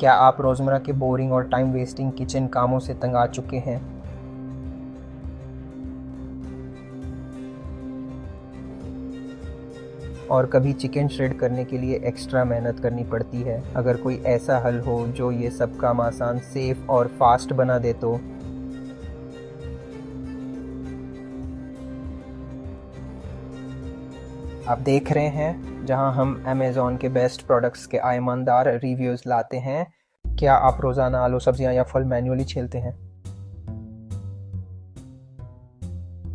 क्या आप रोज़मर्रा के बोरिंग और टाइम वेस्टिंग किचन कामों से तंग आ चुके हैं? और कभी चिकन श्रेड करने के लिए एक्स्ट्रा मेहनत करनी पड़ती है? अगर कोई ऐसा हल हो जो ये सब काम आसान, सेफ और फास्ट बना दे तो? आप देख रहे हैं जहां हम अमेज़ॉन के बेस्ट प्रोडक्ट्स के ईमानदार रिव्यूज़ लाते हैं। क्या आप रोज़ाना आलू, सब्जियां या फल मैन्युअली छीलते हैं?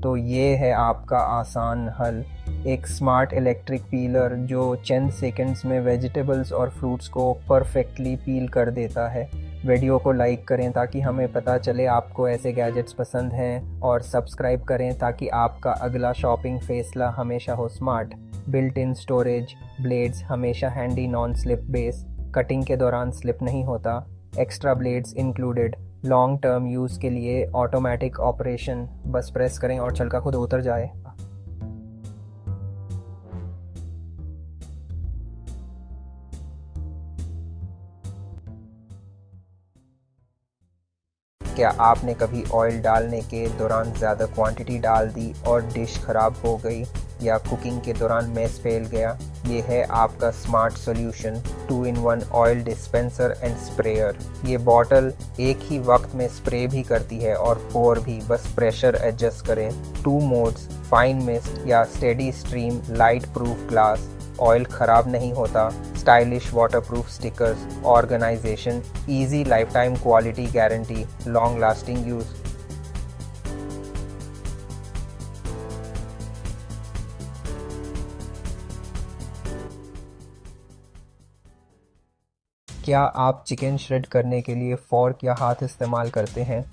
तो ये है आपका आसान हल, एक स्मार्ट इलेक्ट्रिक पीलर जो चंद सेकंड्स में वेजिटेबल्स और फ्रूट्स को परफेक्टली पील कर देता है। वीडियो को लाइक करें ताकि हमें पता चले आपको ऐसे गैजेट्स पसंद हैं, और सब्सक्राइब करें ताकि आपका अगला शॉपिंग फैसला हमेशा हो smart. Built in storage, blades हमेशा handy, non slip base, cutting के दौरान स्लिप नहीं होता, extra blades included, long term use के लिए ऑटोमेटिक ऑपरेशन, बस प्रेस करें और छिलका खुद उतर जाए। क्या आपने कभी ऑयल डालने के दौरान ज़्यादा क्वांटिटी डाल दी और डिश ख़राब हो गई, या कुकिंग के दौरान मेस फैल गया? ये है आपका smart solution, 2-in-1 oil dispenser and sprayer. ये बॉटल एक ही वक्त में स्प्रे भी करती है और पोर भी, बस प्रेशर एडजस्ट करें। 2 मोड्स, फाइन मिस्ट या steady stream, light proof glass, oil ख़राब नहीं होता, stylish waterproof stickers, organisation, easy lifetime quality guarantee, long lasting use. क्या आप चिकन श्रेड करने के लिए फ़ोर्क या हाथ इस्तेमाल करते हैं?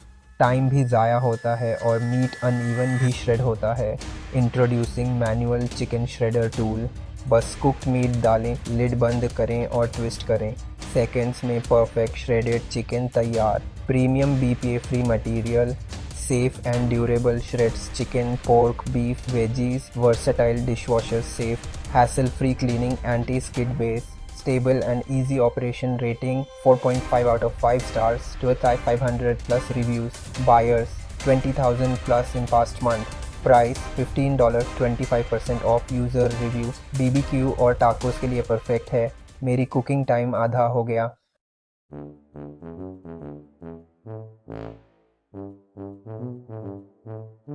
टाइम भी ज़ाया होता है और मीट अनइवन भी श्रेड होता है। Introducing manual chicken shredder tool. बस कुक्ड मीट डालें, लिड बंद करें और ट्विस्ट करें। सेकंड्स में परफेक्ट श्रेडेड चिकन तैयार। Premium BPA free material, safe and durable shreds chicken, pork, beef, veggies, versatile, dishwasher safe, hassle free cleaning, anti skid base, stable and easy operation. Rating 4.5 out of 5 stars, 500 plus reviews, buyers 20,000 plus in past month, price $15, 25% off user review, BBQ और tacos के लिए perfect है। मेरी cooking time आधा हो गया।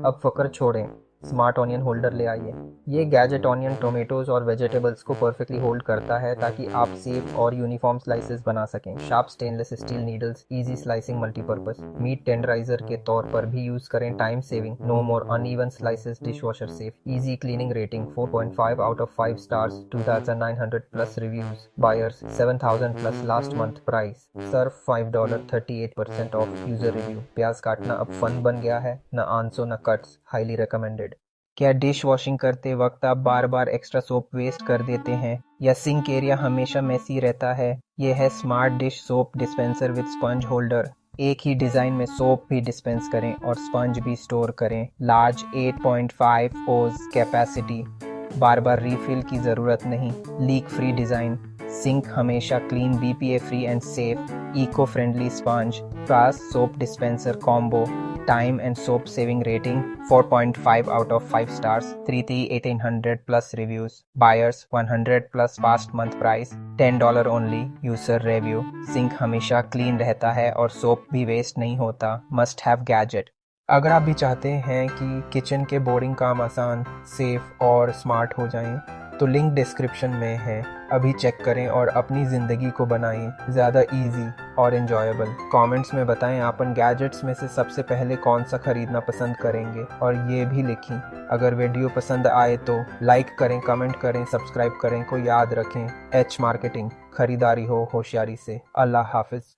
अब फकर छोड़ें, स्मार्ट ऑनियन होल्डर ले आइए। ये गैजेट ऑनियन, टोमेटोज और वेजिटेबल्स को परफेक्टली होल्ड करता है ताकि आप सेफ और यूनिफॉर्म स्लाइसेस बना सकें। Sharp stainless steel needles, easy slicing, multipurpose. Meat tenderiser के तौर पर भी यूज करें, time saving, no more uneven slices, dishwasher safe, easy cleaning. Rating 4.5 out of 5 stars, 2,900 plus reviews, buyers 7,000 plus last month, price Surf $5, 38% of user review. प्याज काटना अब fun बन गया है, न आंसो न कट्स, हाईली रिकमेंडेड। क्या डिश वॉशिंग करते वक्त आप बार बार एक्स्ट्रा सोप वेस्ट कर देते हैं, या सिंक एरिया हमेशा मेसी रहता है? ये है smart dish soap dispenser with sponge holder. एक ही डिज़ाइन में सोप भी डिस्पेंस करें और स्पंज भी स्टोर करें। लार्ज 8.5 ओज कैपेसिटी, बार बार रीफिल की ज़रूरत नहीं। लीक फ्री डिज़ाइन, सिंक हमेशा clean, BPA free and safe, eco friendly sponge, flask soap dispenser combo. Time and soap saving rating 4.5 out of 5 stars, 3,1800 plus reviews, buyers 100 plus past month, price $10 only, user review। Sink हमेशा clean रहता है और soap भी waste नहीं होता, must have gadget. अगर आप भी चाहते हैं कि किचन के बोरिंग काम आसान, सेफ और स्मार्ट हो जाएं, तो लिंक डिस्क्रिप्शन में है, अभी चेक करें और अपनी ज़िंदगी को बनाएं ज़्यादा इजी और एंजॉयबल। कमेंट्स में बताएं आप इन गैजेट्स में से सबसे पहले कौन सा खरीदना पसंद करेंगे, और ये भी लिखें अगर वीडियो पसंद आए तो लाइक करें, कमेंट करें, सब्सक्राइब करें। को याद रखें, एच मार्केटिंग, खरीदारी हो होशियारी से। अल्लाह हाफिज़।